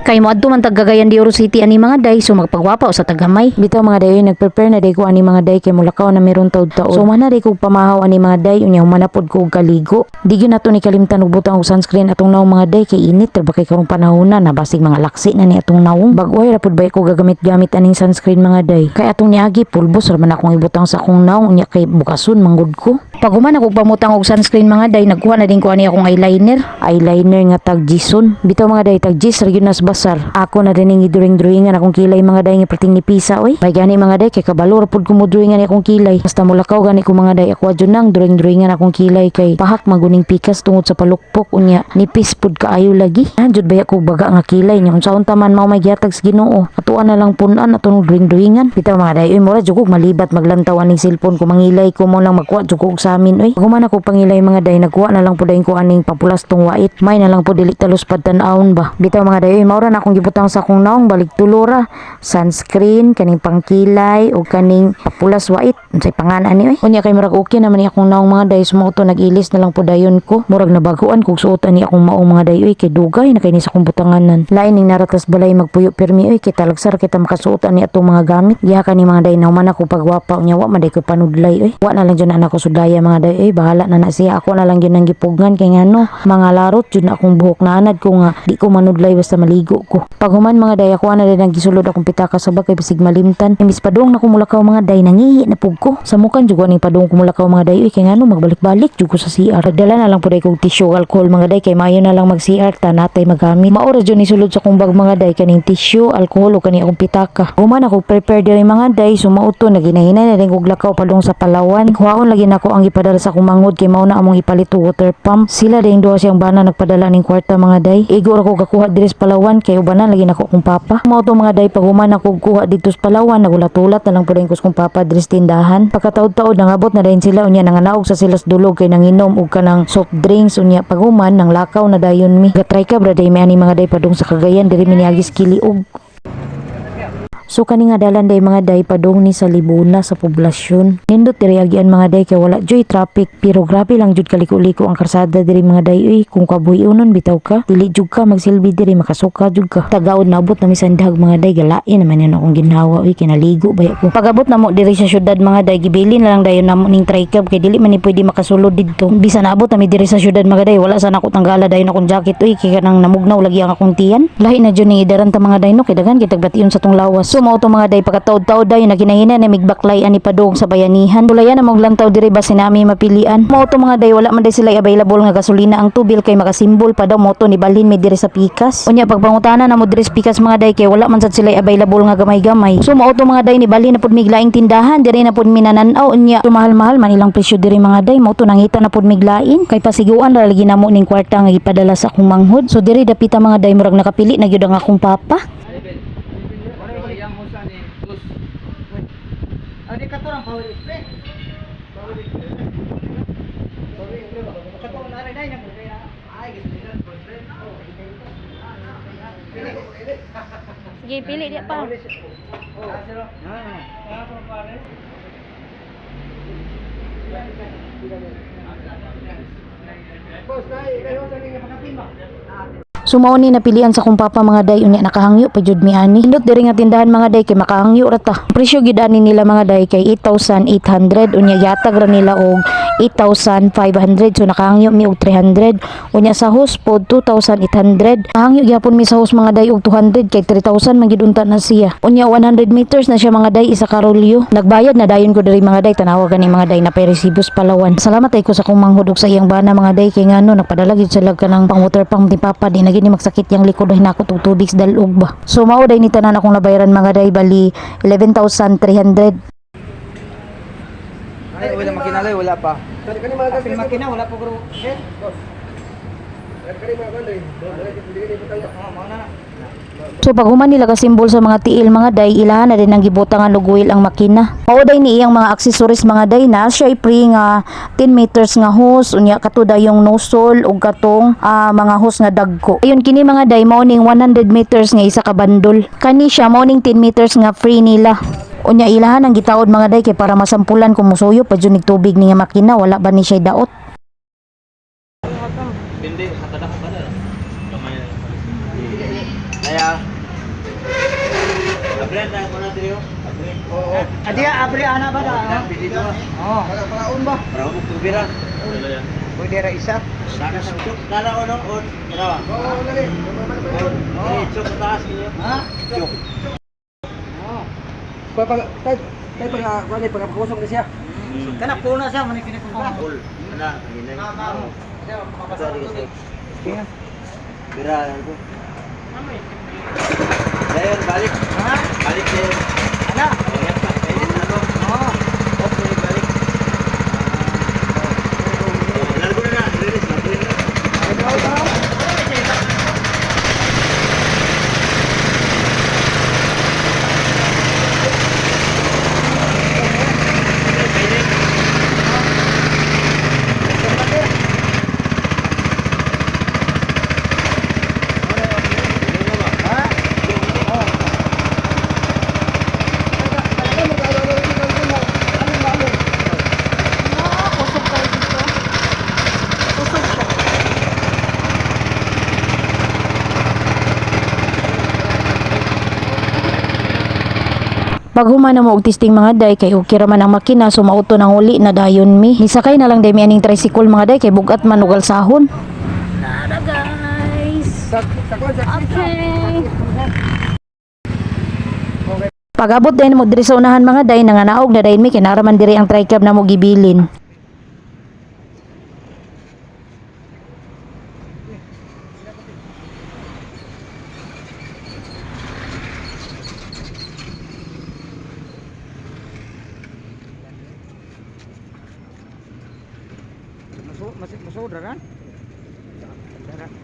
Kay mo adto man taggagayan di Oro City ani mga day, so magpagwapaw sa tagamay. Bitaw mga day nagprepare na day ko ani mga day kay mulakaw na meron taud-taud. So man na day ko pamahaw ani mga day unya humanapod ko og kaligo. Di gyud nato ni kalimtan og butang og sunscreen atong naong mga day kay init tra ba kay karong panahon na basig mga laksi na ni atong naong. Bag-oy ra pud bay ko gagamit-gamit aning sunscreen mga day. Kay atong niagi pulbos ra man akong ibutang sa akong naong unya kay bukason manggod ko. Pag human ako pamutang og sunscreen mga day, nagkuha na din ko ani akong eyeliner. Eyeliner nga tag Gison. Bitaw mga day tag Gis Regionas Basar. Ako na din ning idring-dringan akong kilay mga day nga perting ni Pisa oy. May gani mga day kay kabalo ra pud ko mo dringan akong kilay. Basta mulakaw gani ko mga day ako adyo nang dring-dringan akong kilay kay pahak maguning pikas tungod sa palukpok unya nipis pud kaayo lagi. Anjud baya ko baga nga kilay niya unsaon taman mao may gihatag sa Ginoo. Atuan na lang punan atong dring-dringan. Bitaw mga day oy mura jugog malibat maglantaw aning cellphone ko mangilay ko mo lang magkuha jugog sa amin oy. Human ako pangilay mga day nagkuha na lang pud ko aning papulas tong wait. May na lang pud dili talos padtan-awon ba. Bitaw mga day oy maura na akong gibutang sa akong naong balik tulora sunscreen kaning pangkilay o kaning papulas wait unsay pangalan ani oy. Unya kay murag okay naman ni akong naong mga day sumuto nag-ilis na lang pud dayon ko. Murag nabaguan kog suot ani akong maong mga day oy kay dugay na kay ni sa akong butanganan. Lain ning naratas balay magpuyo permi oy kay talagsar kita makasuot ani atong mga gamit. Giha kani mga day nahuman ako pagwapa unya wa man day ko panudlay oy. Wa na lang jud anak ko sudlaya mga day oy bahala na siya. Ako na lang yun ang gipugngan kay ngano mga larot yun akong buhok na anad ko nga di ko manudlay basta maligo ko. Pag human mga day ako na din ang gisulod akong pitaka sa bagay bisig malimtan. Imbis padung na kumulakaw mga day nangihi na pug ko. Sa mukan jud ning padung kumulakaw mga day kay ngano magbalik-balik jud ko sa CR. Dala na lang pud kog tissue alcohol mga day kay maayo na lang mag CR ta natay magamit. Maora jud ni sulod sa akong bag mga day kaning tissue alcohol o kani akong pitaka. Human ako prepare diri mga day sumauto na ginahinay na din kog lakaw padung sa Palawan. Kuhaon lagi nako ang ipadala sa akong mangod kay mao na among ipalit og water pump. Sila ding duha siyang bana nagpadala ning kwarta mga day. Igo ra ko kakuha diri sa Palawan kay ubanan lagi nako akong papa. Mao to mga day pag human ako kuha dito sa Palawan nagulat-ulat na lang pud ko sa akong papa diri sa tindahan. Pagkataod-taod nangabot na dayon sila unya nanganaog sa silas dulog kay nanginom og kanang soft drinks unya pag human nang lakaw na dayon mi. Gatry ka bra day may ani mga day padung sa Cagayan diri mi niagis kiliog. So kani nga dalan day mga day padung ni sa Libuna sa poblasyon. Nindot diri agian mga day kay wala joy traffic pero grabe lang jud kaliko-liko ang karsada diri mga day uy kung kabuhi-unon bitaw ka dili jud ka magsilbi diri makasuka jud ka. Tagaod naabot na misan dag mga day galain naman yun akong ginhawa uy kinaligo baya ko. Pagabot na mo diri sa syudad mga day gibilin na lang dayon namo ning tricab kay dili man ni pwede makasulod didto. Bisan naabot na mi diri sa syudad mga day wala sa nako tanggala dayon akong jacket uy kay kanang namugnaw lagi ang akong tiyan. Lahi na jud ning idaran ta mga day no kay daghan kitag bation sa tong lawas. So mao to mga day pagkataod-taod day naginahina na migbaklay ani padung sa bayanihan. Tulayan na maglantaw diri ba sinami mapilian. Mao to mga day wala man day sila available nga gasolina ang tubil kay makasimbol pa daw mo to ni balhin mi diri sa pikas. Unya pagpangutana na mo diri sa pikas mga day kay wala man sad sila available nga gamay-gamay. So mao to mga day ni balhin na pud miglaing tindahan diri na pud minananaw unya mahal-mahal man ilang presyo diri mga day. Mao to nangita na pud miglain kay pasiguan ra lagi namo ning kwarta nga ipadala sa akong manghod. So diri dapita mga day murag nakapili na gyud ang akong papa. Di katurang power spray. Power spray. Katong na rin ay na. Ay, gisulinan power spray. Sige pili dia pa. Boss, kayo sa ning pagkapin ba? Sumao ni napilian sa kong papa mga day unya nakahangyo pa jud mi ani. Indot diri nga tindahan mga day kay makahangyo ra ta. Presyo gid ani nila mga day kay 8,800 unya yatag ra nila og 8,500 so nakahangyo mi og 300 unya sa host pod 2,800. Hangyo gyapon mi sa host mga day og 200 kay 3,000 man gid unta na siya. Unya 100 meters na siya mga day isa ka rolyo. Nagbayad na dayon ko diri mga day tanawa gani mga day na pay resibos Palawan. Salamat ay ko sa kong manghud og sa iyang bana mga day kay ngano nagpadala gid sila kanang pang water pump ni papa di gini magsakit yang likod ay nakot og tubig sa dalog ba. So mao day ni tanan akong nabayaran mga day bali 11,300. Ay, wala makinalay, wala pa. Kani mga gasol makina wala pa guro. Eh, boss. Kani mga kanday. Dili ni butang. Mao na. So pag human nila kasimbol sa mga tiil mga day ilahan na din ang gibutangan og oil ang makina. Mao day ni iyang mga accessories mga day na siya free nga 10 meters nga hose unya kato dayong nozzle ug katong mga hose nga dagko. Ayun kini mga day mao ning 100 meters nga isa ka bandol. Kani siya mao ning 10 meters nga free nila. Unya ilahan ang gitaod mga day kay para masampulan kung musuyo pa jud nig tubig ni nga makina wala ba ni siya daot. Hindi, sa tadak pa na. Kamay. Kaya, abren na ko na dito. Abren. Oo. Abri ana ba da? Dito. Oh, Paraon ba? Para mo tubira. pwede ra isa. Saka sa tuk dala ko no on. Dalawa. Oo, dali. Oh, chok taas niyo. Ha? Chok. Tayo pagkakusok na siya. Kana puno sa man kinikuha. Full. Ana, hinay. Sorry kasi. Kaya. Bira lang ko. Dayon balik. Ha? Balik dayon. Ana. Oh, yan pa. Pwede na ako. Oh. Off balik balik. Largo na na. Release na. Release na. Pag humana mo og testing mga day kay okay ra man ang makina so mauto nang uli na dayon mi. Nisakay na lang day mi aning tricycle mga day kay bugat man ugal sahon. Nada guys. Okay. Pag abot din mo diri sa unahan mga day nanganaog na dayon mi kay naraman diri ang tricab na mo gibilin. Masud ra kan?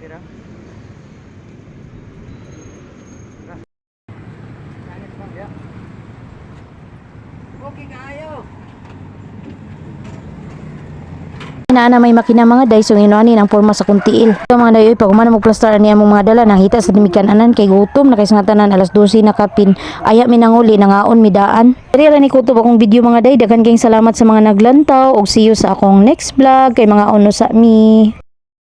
Tira. Okay kayo. Na may makina mga day so inuani ang forma sa kuntiil. Ito mga day pag humana mo plaster niya mong mga dala nang hita sa dimikan anan kay gutom na kay sangatanan alas 12 na kapin. Aya mi nanguli nangaon midaan. Diri ra ni kutob akong video mga day daghan kayong salamat sa mga naglantaw og see you sa akong next vlog kay mga ono sa mi.